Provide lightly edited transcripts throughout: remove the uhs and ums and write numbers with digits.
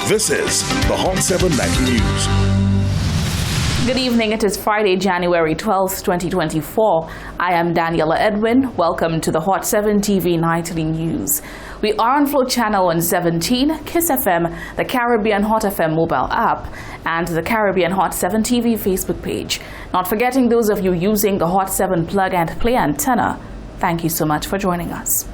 This is the Hot 790 News. Good evening. It is Friday, January 12th, 2024. I am Daniela Edwin. Welcome to the Hot 7 TV Nightly News. We are on Flow Channel 117, Kiss FM, the Caribbean Hot FM mobile app, and the Caribbean Hot 7 TV Facebook page. Not forgetting those of you using the Hot 7 plug and play antenna. Thank you so much for joining us.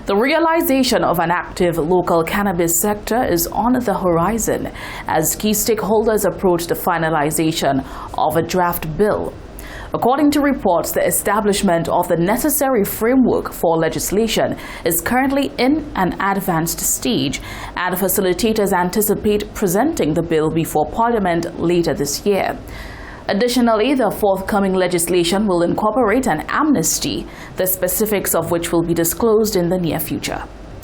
The realization of an active local cannabis sector is on the horizon as key stakeholders approach the finalization of a draft bill. According to reports, the establishment of the necessary framework for legislation is currently in an advanced stage, and facilitators anticipate presenting the bill before Parliament later this year. Additionally, the forthcoming legislation will incorporate an amnesty, the specifics of which will be disclosed in the near future.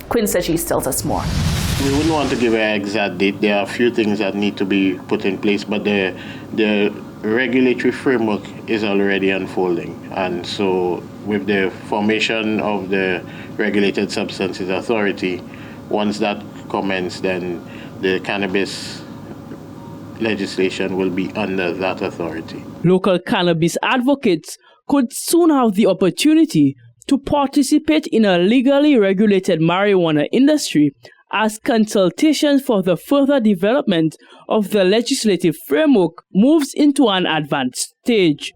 Quinn Sejis tells us more. We wouldn't want to give an exact date. There are a few things that need to be put in place, but the regulatory framework is already unfolding. And so with the formation of the Regulated Substances Authority, once that commences, then the cannabis legislation will be under that authority. Local cannabis advocates could soon have the opportunity to participate in a legally regulated marijuana industry as consultations for the further development of the legislative framework moves into an advanced stage.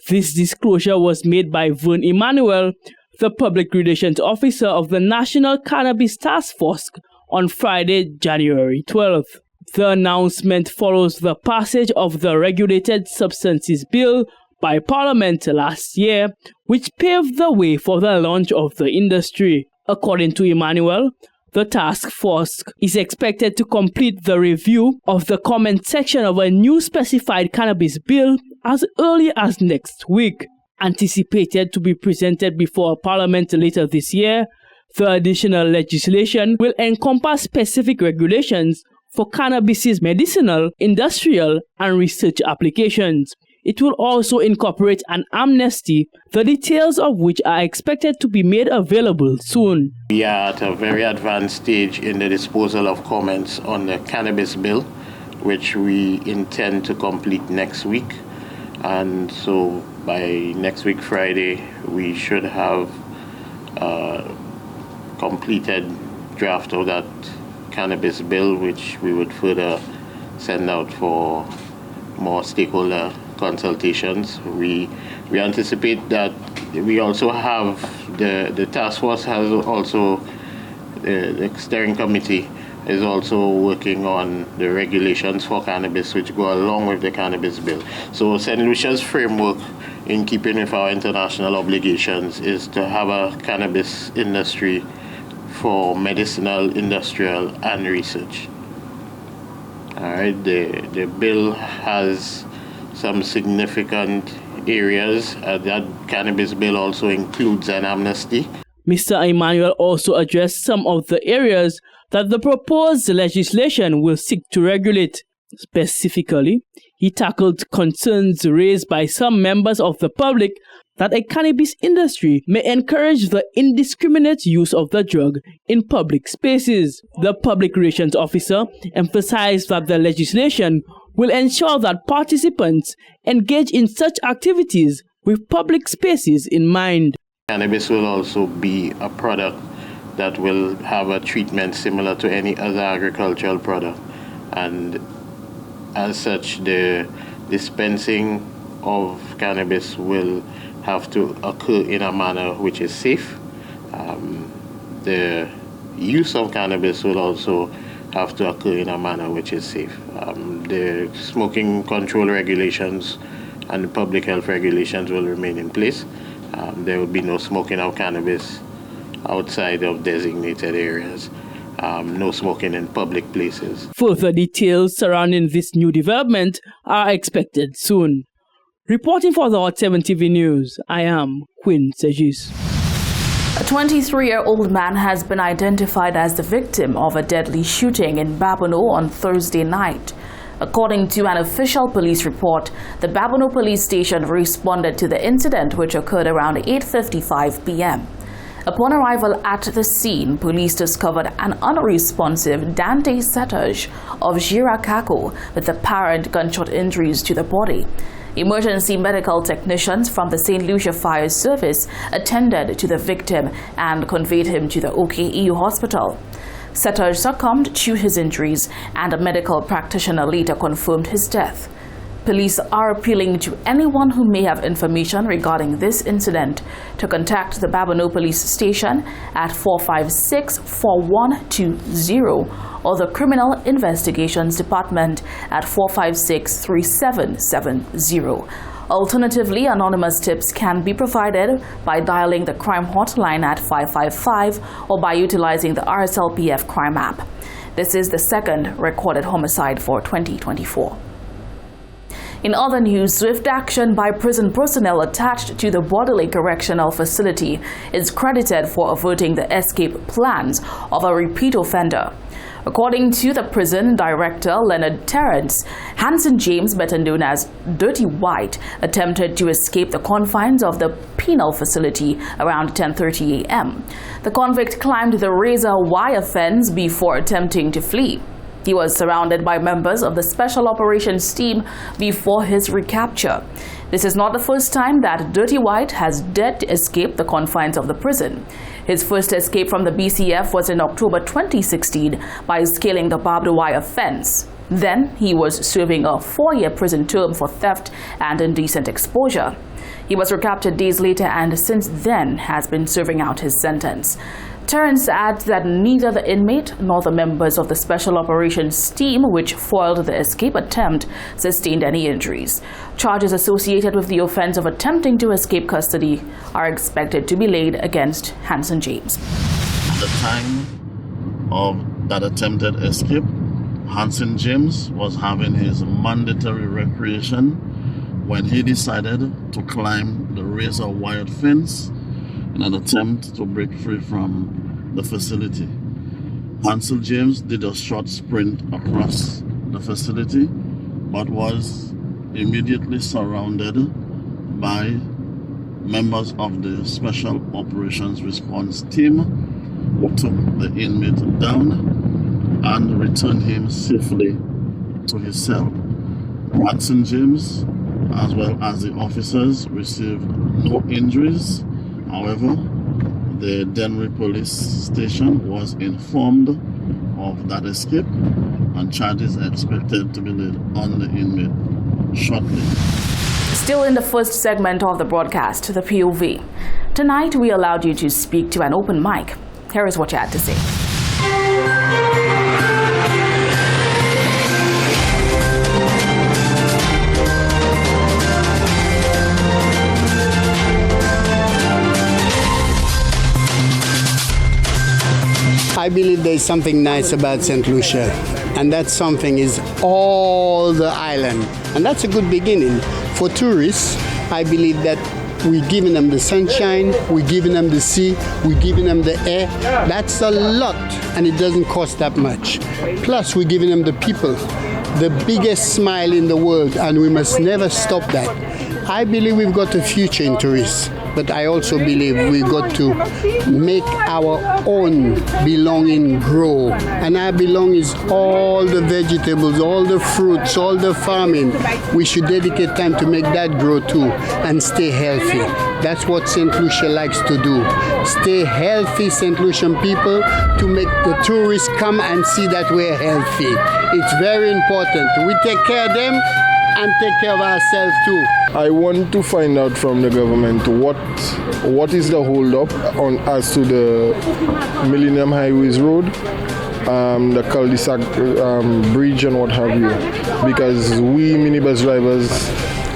This disclosure was made by Vern Emmanuel, the Public Relations Officer of the National Cannabis Task Force, on Friday, January 12th. The announcement follows the passage of the Regulated Substances Bill by Parliament last year, which paved the way for the launch of the industry. According to Emmanuel, the task force is expected to complete the review of the comment section of a new specified cannabis bill as early as next week. Anticipated to be presented before Parliament later this year, the additional legislation will encompass specific regulations for cannabis's medicinal, industrial, and research applications. It will also incorporate an amnesty, the details of which are expected to be made available soon. We are at a very advanced stage in the disposal of comments on the cannabis bill, which we intend to complete next week. And so by next week, Friday, we should have a completed draft of that cannabis bill, which we would further send out for more stakeholder consultations. We anticipate that we also have the task force has also the steering committee is also working on the regulations for cannabis which go along with the cannabis bill. So St. Lucia's framework, in keeping with our international obligations, is to have a cannabis industry for medicinal, industrial, and research. All right, the bill has some significant areas. That cannabis bill also includes an amnesty. Mr. Emmanuel also addressed some of the areas that the proposed legislation will seek to regulate. Specifically, he tackled concerns raised by some members of the public that a cannabis industry may encourage the indiscriminate use of the drug in public spaces. The Public Relations Officer emphasized that the legislation will ensure that participants engage in such activities with public spaces in mind. Cannabis will also be a product that will have a treatment similar to any other agricultural product, and as such the dispensing of cannabis will have to occur in a manner which is safe. The use of cannabis will also have to occur in a manner which is safe. The smoking control regulations and the public health regulations will remain in place. There will be no smoking of cannabis outside of designated areas. No smoking in public places. Further details surrounding this new development are expected soon. Reporting for the Hot 7 TV News, I am Quinn Sejis. A 23-year-old man has been identified as the victim of a deadly shooting in Babonneau on Thursday night. According to an official police report, the Babonneau police station responded to the incident, which occurred around 8:55 p.m. Upon arrival at the scene, police discovered an unresponsive Dante Settage of Jirakaku with apparent gunshot injuries to the body. Emergency medical technicians from the St. Lucia Fire Service attended to the victim and conveyed him to the OKE hospital. Settage succumbed to his injuries, and a medical practitioner later confirmed his death. Police are appealing to anyone who may have information regarding this incident to contact the Babonneau Police Station at 456-4120 or the Criminal Investigations Department at 456-3770. Alternatively, anonymous tips can be provided by dialing the crime hotline at 555 or by utilizing the RSLPF crime app. This is the second recorded homicide for 2024. In other news, swift action by prison personnel attached to the Bordelais Correctional Facility is credited for averting the escape plans of a repeat offender. According to the prison director, Leonard Terrence, Hanson James, better known as Dirty White, attempted to escape the confines of the penal facility around 10:30 a.m. The convict climbed the razor wire fence before attempting to flee. He was surrounded by members of the Special Operations team before his recapture. This is not the first time that Dirty White has dared to escape the confines of the prison. His first escape from the BCF was in October 2016 by scaling the barbed wire fence. Then he was serving a 4-year prison term for theft and indecent exposure. He was recaptured days later and since then has been serving out his sentence. Terrence adds that neither the inmate nor the members of the Special Operations team, which foiled the escape attempt, sustained any injuries. Charges associated with the offense of attempting to escape custody are expected to be laid against Hanson James. At the time of that attempted escape, Hanson James was having his mandatory recreation when he decided to climb the razor wired fence in an attempt to break free from the facility. Hanson James did a short sprint across the facility, but was immediately surrounded by members of the Special Operations Response Team, who took the inmate down and returned him safely to his cell. Hanson James, as well as the officers, received no injuries. However, the Dennery Police Station was informed of that escape, and charges are expected to be laid on the inmate shortly. Still in the first segment of the broadcast, the POV. Tonight, we allowed you to speak to an open mic. Here is what you had to say. I believe there's something nice about St. Lucia, and that something is all the island. And that's a good beginning. For tourists, I believe that we're giving them the sunshine, we're giving them the sea, we're giving them the air. That's a lot, and it doesn't cost that much. Plus, we're giving them the people, the biggest smile in the world, and we must never stop that. I believe we've got a future in tourism, but I also believe we've got to make our own belonging grow. And our belonging is all the vegetables, all the fruits, all the farming. We should dedicate time to make that grow too and stay healthy. That's what St. Lucia likes to do. Stay healthy, St. Lucian people, to make the tourists come and see that we're healthy. It's very important. We take care of them and take care of ourselves too. I want to find out from the government what is the hold up on as to the Millennium Highways Road, the cul-de-sac bridge and what have you, because we minibus drivers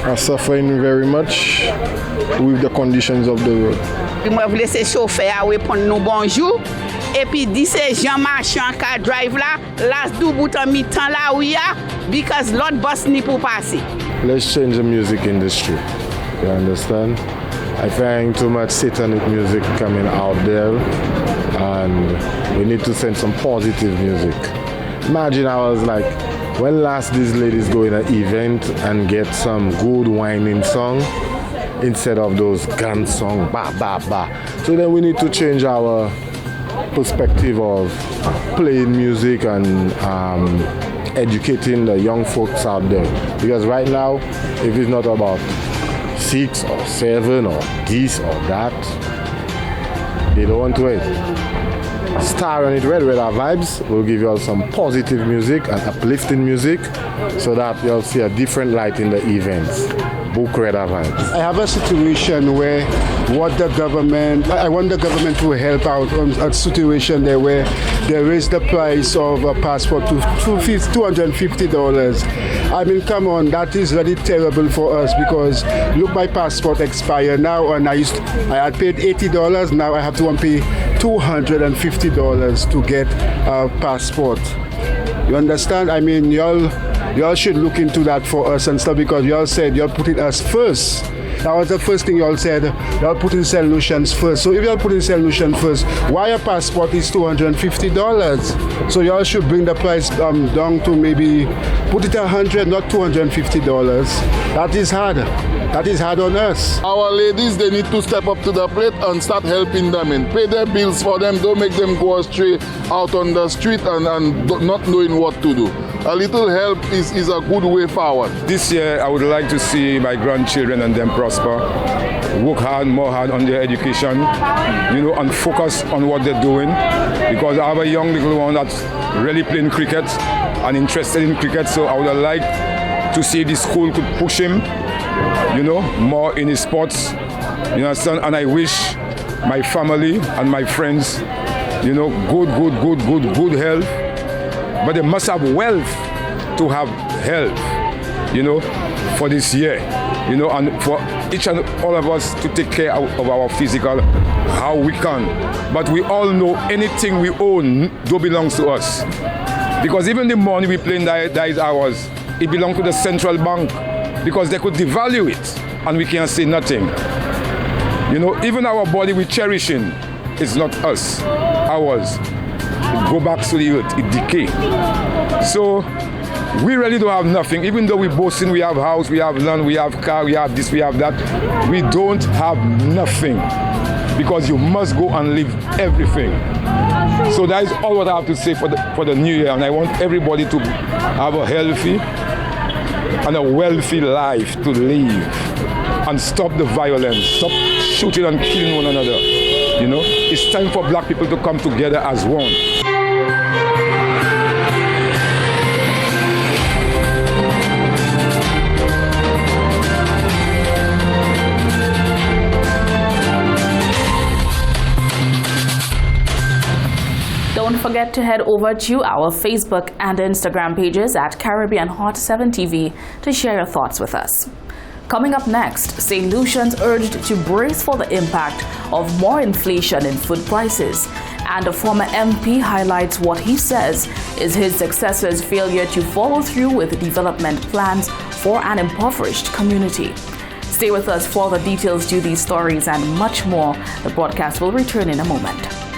are suffering very much with the conditions of the road. Moi voulais ces chauffeurs répondre nous bonjour et puis dit ces gens marchand qui drive là last do bout en mi-temps là où y a because l'autre bus ni pour passer. Let's change the music industry. You understand? I find too much satanic music coming out there, and we need to send some positive music. Imagine I was like, when last these ladies go in an event and get some good whining song, instead of those gun song, ba, ba, ba. So then we need to change our perspective of playing music and educating the young folks out there. Because right now, if it's not about 6 or 7 or this or that, they don't want to wait. Star on it, Red Radar Vibes will give you all some positive music and uplifting music so that you'll see a different light in the events. Book Radar Vibes. I have a situation where I want the government to help out on a situation there where they raise the price of a passport to $250. I mean, come on, that is very terrible for us because look, my passport expired now and I had paid $80, now I have to pay $250 to get a passport. You understand? I mean, y'all should look into that for us and stuff because y'all said y'all putting us first. That was the first thing y'all said. Y'all putting solutions first. So if y'all putting solution first, why a passport is $250? So y'all should bring the price down to maybe put it $100, not $250. That is hard. That is hard on us. Our ladies, they need to step up to the plate and start helping them and pay their bills for them. Don't make them go astray out on the street and not knowing what to do. A little help is a good way forward. This year, I would like to see my grandchildren and them prosper, work hard, more hard on their education, and focus on what they're doing. Because I have a young little one that's really playing cricket and interested in cricket, so I would like to see the school could push him, more in his sports, you understand? And I wish my family and my friends, good health. But they must have wealth to have health, for this year, and for each and all of us to take care of our physical, how we can. But we all know anything we own don't belongs to us. Because even the money we play in these hours, it belongs to the central bank because they could devalue it and we can't say nothing. Even our body we cherishing is not us, ours. It go back to the earth, it decay. So we really don't have nothing. Even though we boasting, we have house, we have land, we have car, we have this, we have that. We don't have nothing because you must go and live everything. So that is all what I have to say for the new year. And I want everybody to have a healthy and a wealthy life to live and stop the violence, stop shooting and killing one another. It's time for black people to come together as one. Don't forget to head over to our Facebook and Instagram pages at Caribbean Hot 7 TV to share your thoughts with us. Coming up next, St. Lucians urged to brace for the impact of more inflation in food prices. And a former MP highlights what he says is his successor's failure to follow through with development plans for an impoverished community. Stay with us for the details to these stories and much more. The broadcast will return in a moment.